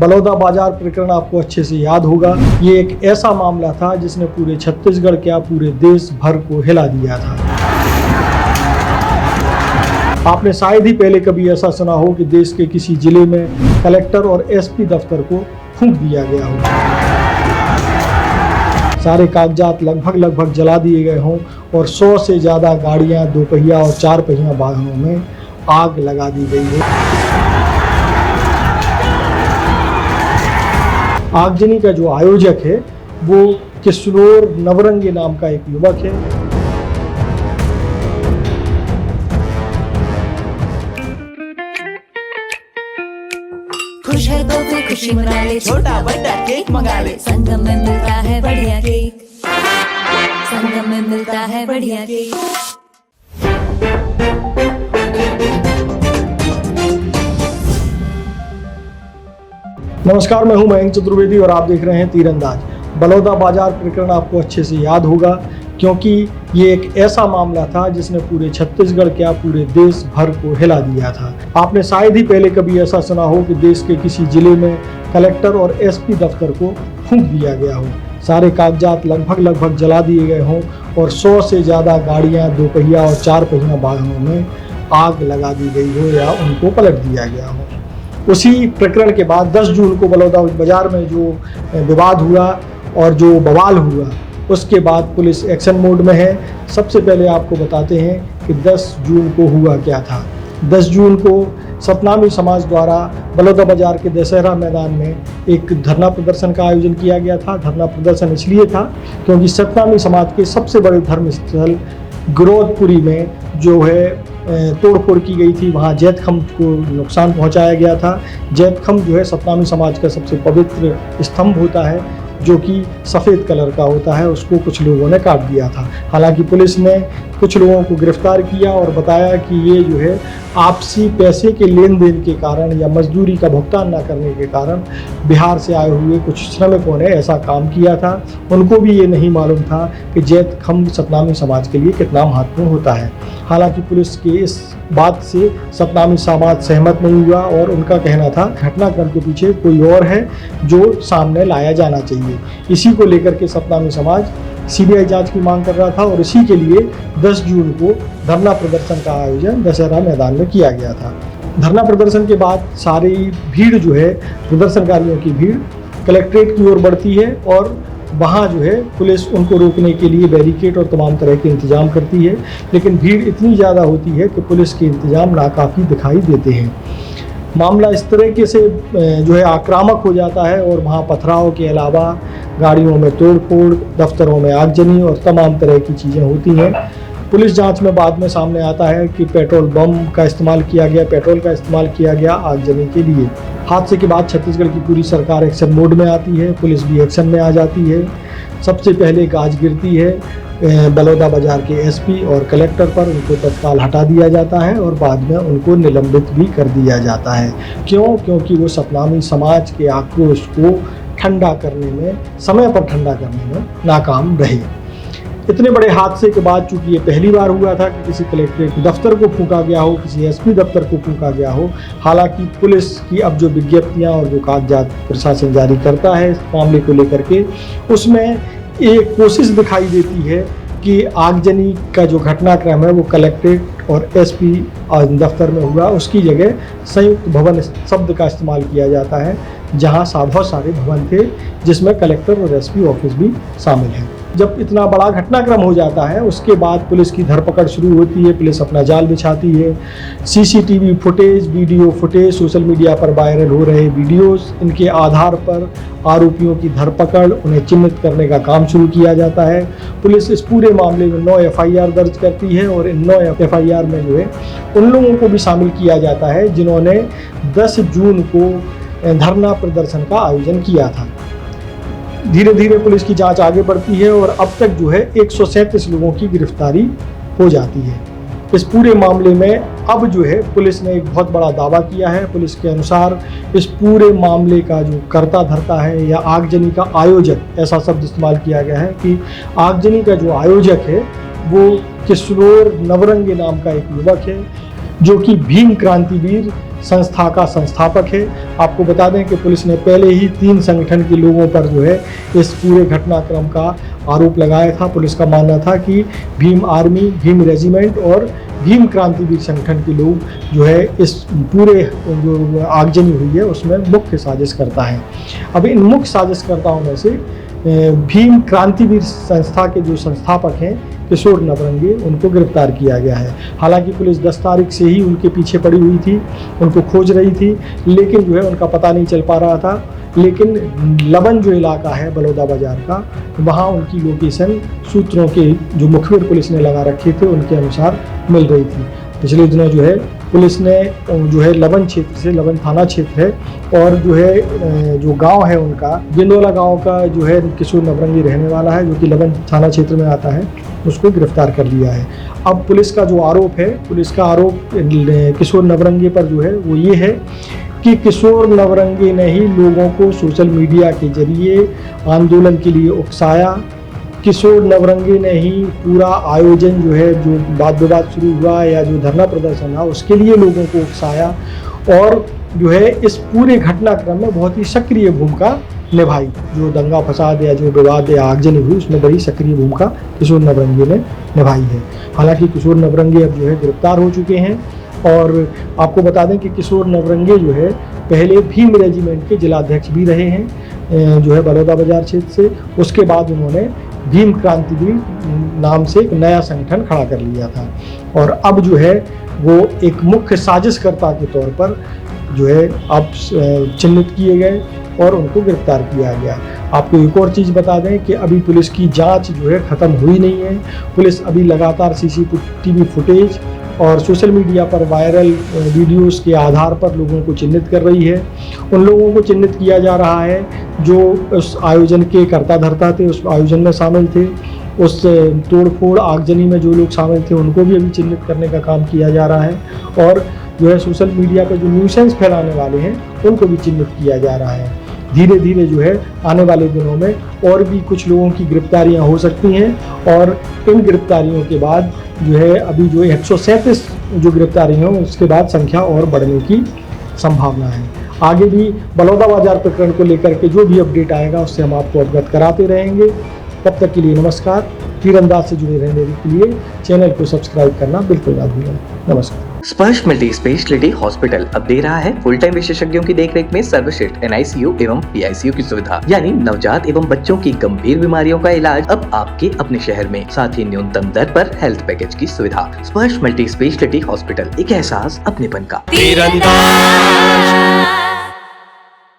बलौदा बाजार प्रकरण आपको अच्छे से याद होगा। ये एक ऐसा मामला था जिसने पूरे छत्तीसगढ़ क्या पूरे देश भर को हिला दिया था। आपने शायद ही पहले कभी ऐसा सुना हो कि देश के किसी जिले में कलेक्टर और एसपी दफ्तर को फूंक दिया गया हो, सारे कागजात लगभग जला दिए गए हों और 100 से ज़्यादा गाड़ियां, 2 पहिया और 4 पहिया वाहनों में आग लगा दी गई हो। आगजनी का जो आयोजक है वो किशोर नवरंगे नाम का एक युवक है। खुश है तो फिर खुशी मना ले, छोटा बड़ा केक मंगा ले, संगम में मिलता है बढ़िया केक, संगम में मिलता है बढ़िया केक। नमस्कार, मैं हूं मयंक चतुर्वेदी और आप देख रहे हैं तीरंदाज। बलौदा बाजार प्रकरण आपको अच्छे से याद होगा क्योंकि ये एक ऐसा मामला था जिसने पूरे छत्तीसगढ़ क्या पूरे देश भर को हिला दिया था। आपने शायद ही पहले कभी ऐसा सुना हो कि देश के किसी जिले में कलेक्टर और एसपी दफ्तर को फूंक दिया गया हो, सारे कागजात लगभग जला दिए गए हों और 100 से ज़्यादा गाड़ियां, 2 पहिया और 4 पहिया वाहनों में आग लगा दी गई हो या उनको पलट दिया गया हो। उसी प्रकरण के बाद 10 जून को बलौदा बाजार में जो विवाद हुआ और जो बवाल हुआ, उसके बाद पुलिस एक्शन मोड में है। सबसे पहले आपको बताते हैं कि 10 जून को हुआ क्या था। 10 जून को सतनामी समाज द्वारा बलौदा बाजार के दशहरा मैदान में एक धरना प्रदर्शन का आयोजन किया गया था। धरना प्रदर्शन इसलिए था क्योंकि सतनामी समाज के सबसे बड़े धर्म स्थल गिरौदपुरी में जो है तोड़फोड़ की गई थी। वहाँ जैतखम्भ को नुकसान पहुँचाया गया था। जैतखम्भ जो है सतनामी समाज का सबसे पवित्र स्तंभ होता है जो कि सफ़ेद कलर का होता है, उसको कुछ लोगों ने काट दिया था। हालांकि पुलिस ने कुछ लोगों को गिरफ्तार किया और बताया कि ये जो है आपसी पैसे के लेन देन के कारण या मजदूरी का भुगतान न करने के कारण बिहार से आए हुए कुछ श्रमिकों ने ऐसा काम किया था। उनको भी ये नहीं मालूम था कि जैतखम्भ सतनामी समाज के लिए कितना महत्वपूर्ण होता है। हालांकि पुलिस के इस बात से सतनामी समाज सहमत नहीं हुआ और उनका कहना था घटनाक्रम के पीछे कोई और है जो सामने लाया जाना चाहिए। इसी को लेकर के सतनामी समाज सीबीआई जांच की मांग कर रहा था और इसी के लिए 10 जून को धरना प्रदर्शन का आयोजन दशहरा मैदान में किया गया था। धरना प्रदर्शन के बाद सारी भीड़ जो है, प्रदर्शनकारियों की भीड़ कलेक्ट्रेट की ओर बढ़ती है और वहाँ जो है पुलिस उनको रोकने के लिए बैरिकेड और तमाम तरह के इंतजाम करती है, लेकिन भीड़ इतनी ज़्यादा होती है कि पुलिस के इंतजाम नाकाफ़ी दिखाई देते हैं। मामला इस तरीके से जो है आक्रामक हो जाता है और वहाँ पथराव के अलावा गाड़ियों में तोड़फोड़, दफ्तरों में आगजनी और तमाम तरह की चीज़ें होती हैं। पुलिस जांच में बाद में सामने आता है कि पेट्रोल बम का इस्तेमाल किया गया, पेट्रोल का इस्तेमाल किया गया आगजनी के लिए। हादसे के बाद छत्तीसगढ़ की पूरी सरकार एक्शन मोड में आती है, पुलिस भी एक्शन में आ जाती है। सबसे पहले गाज गिरती है बलौदा बाजार के एसपी और कलेक्टर पर, उनको तत्काल हटा दिया जाता है और बाद में उनको निलंबित भी कर दिया जाता है। क्यों? क्योंकि वो सतनामी समाज के आक्रोश को ठंडा करने में, समय पर ठंडा करने में नाकाम रहे। इतने बड़े हादसे के बाद चूंकि ये पहली बार हुआ था कि किसी कलेक्ट्रेट दफ्तर को फूंका गया हो, किसी एसपी दफ्तर को फूंका गया हो। हालांकि पुलिस की अब जो विज्ञप्तियां और जो कागजात प्रशासन जारी करता है इस मामले को लेकर के, उसमें एक कोशिश दिखाई देती है कि आगजनी का जो घटनाक्रम है वो कलेक्ट्रेट और एसपी दफ्तर में हुआ, उसकी जगह संयुक्त भवन शब्द का इस्तेमाल किया जाता है, जहां बहुत सारे भवन थे जिसमें कलेक्टर और एसपी ऑफिस भी शामिल है। जब इतना बड़ा घटनाक्रम हो जाता है उसके बाद पुलिस की धरपकड़ शुरू होती है। पुलिस अपना जाल बिछाती है। CCTV footage, video footage, social media पर वायरल हो रहे वीडियोस, इनके आधार पर आरोपियों की धरपकड़, उन्हें चिन्हित करने का काम शुरू किया जाता है। पुलिस इस पूरे मामले में 9 FIR दर्ज करती है और इन 9 FIR में जो है उन लोगों को भी शामिल किया जाता है जिन्होंने 10 जून को धरना प्रदर्शन का आयोजन किया था। धीरे धीरे पुलिस की जांच आगे बढ़ती है और अब तक जो है 137 लोगों की गिरफ्तारी हो जाती है। इस पूरे मामले में अब जो है पुलिस ने एक बहुत बड़ा दावा किया है। पुलिस के अनुसार इस पूरे मामले का जो कर्ता धर्ता है या आगजनी का आयोजक, ऐसा शब्द इस्तेमाल किया गया है कि आगजनी का जो आयोजक है वो किशोर नवरंगे नाम का एक युवक है जो कि भीम क्रांतिवीर संस्था का संस्थापक है। आपको बता दें कि पुलिस ने पहले ही 3 संगठन के लोगों पर जो है इस पूरे घटनाक्रम का आरोप लगाया था। पुलिस का मानना था कि भीम आर्मी, भीम रेजिमेंट और भीम क्रांतिवीर संगठन के लोग जो है इस पूरे जो आगजनी हुई है उसमें मुख्य साजिशकर्ता हैं। अब इन मुख्य साजिशकर्ताओं में से भीम क्रांतिवीर संस्था के जो संस्थापक हैं किशोर नवरंगे, उनको गिरफ्तार किया गया है। हालांकि पुलिस 10 तारीख से ही उनके पीछे पड़ी हुई थी, उनको खोज रही थी, लेकिन जो है उनका पता नहीं चल पा रहा था। लेकिन लबन जो इलाका है बलौदा बाजार का, वहाँ उनकी लोकेशन सूत्रों के जो मुखबिर पुलिस ने लगा रखे थे उनके अनुसार मिल रही थी। पिछले दिनों जो है पुलिस ने जो है लबन क्षेत्र से, लबन थाना क्षेत्र है और जो है जो गांव है उनका बिंदोला गांव का जो है किशोर नवरंगी रहने वाला है, जो कि लबन थाना क्षेत्र में आता है, उसको गिरफ्तार कर लिया है। अब पुलिस का जो आरोप है, पुलिस का आरोप किशोर नवरंगी पर जो है वो ये है कि किशोर नवरंगी ने ही लोगों को सोशल मीडिया के जरिए आंदोलन के लिए उकसाया। किशोर नवरंगी ने ही पूरा आयोजन जो है, जो वाद विवाद शुरू हुआ या जो धरना प्रदर्शन हुआ, उसके लिए लोगों को उकसाया और जो है इस पूरे घटनाक्रम में बहुत ही सक्रिय भूमिका निभाई। जो दंगा फसाद या जो विवाद या आगजनी हुई उसमें बड़ी सक्रिय भूमिका किशोर नवरंगी ने निभाई है। हालांकि किशोर नवरंगी अब जो है गिरफ्तार हो चुके हैं और आपको बता दें कि किशोर नवरंगे जो है पहले भीम रेजिमेंट के जिलाध्यक्ष भी रहे हैं जो है बलौदा बाजार क्षेत्र से। उसके बाद उन्होंने भीम क्रांतिवीर नाम से एक नया संगठन खड़ा कर लिया था और अब जो है वो एक मुख्य साजिशकर्ता के तौर पर जो है अब चिन्हित किए गए और उनको गिरफ्तार किया गया। आपको एक और चीज़ बता दें कि अभी पुलिस की जांच जो है ख़त्म हुई नहीं है। पुलिस अभी लगातार CCTV फुटेज और सोशल मीडिया पर वायरल वीडियोस के आधार पर लोगों को चिन्हित कर रही है। उन लोगों को चिन्हित किया जा रहा है जो उस आयोजन के कर्ता धर्ता थे, उस आयोजन में शामिल थे। उस तोड़फोड़ आगजनी में जो लोग शामिल थे उनको भी अभी चिन्हित करने का काम किया जा रहा है और जो है सोशल मीडिया पर जो न्यूसेंस फैलाने वाले हैं उनको भी चिन्हित किया जा रहा है। धीरे धीरे जो है आने वाले दिनों में और भी कुछ लोगों की गिरफ्तारियां हो सकती हैं और इन गिरफ्तारियों के बाद जो है अभी जो 137 जो गिरफ्तारियां हैं उसके बाद संख्या और बढ़ने की संभावना है। आगे भी बलौदा बाजार प्रकरण को लेकर के जो भी अपडेट आएगा उससे हम आपको अवगत कराते रहेंगे। तब तक के लिए नमस्कार। तीरंदाज से जुड़े रहने के लिए चैनल को सब्सक्राइब करना बिल्कुल ना भूलें। नमस्कार। स्पर्श मल्टी स्पेशलिटी हॉस्पिटल अब दे रहा है फुल टाइम विशेषज्ञों की देखरेख में सर्वश्रेष्ठ NICU एवं PICU की सुविधा, यानी नवजात एवं बच्चों की गंभीर बीमारियों का इलाज अब आपके अपने शहर में, साथ ही न्यूनतम दर पर हेल्थ पैकेज की सुविधा। स्पर्श मल्टी स्पेशलिटी हॉस्पिटल, एक एहसास अपनेपन का। तीरंदाज।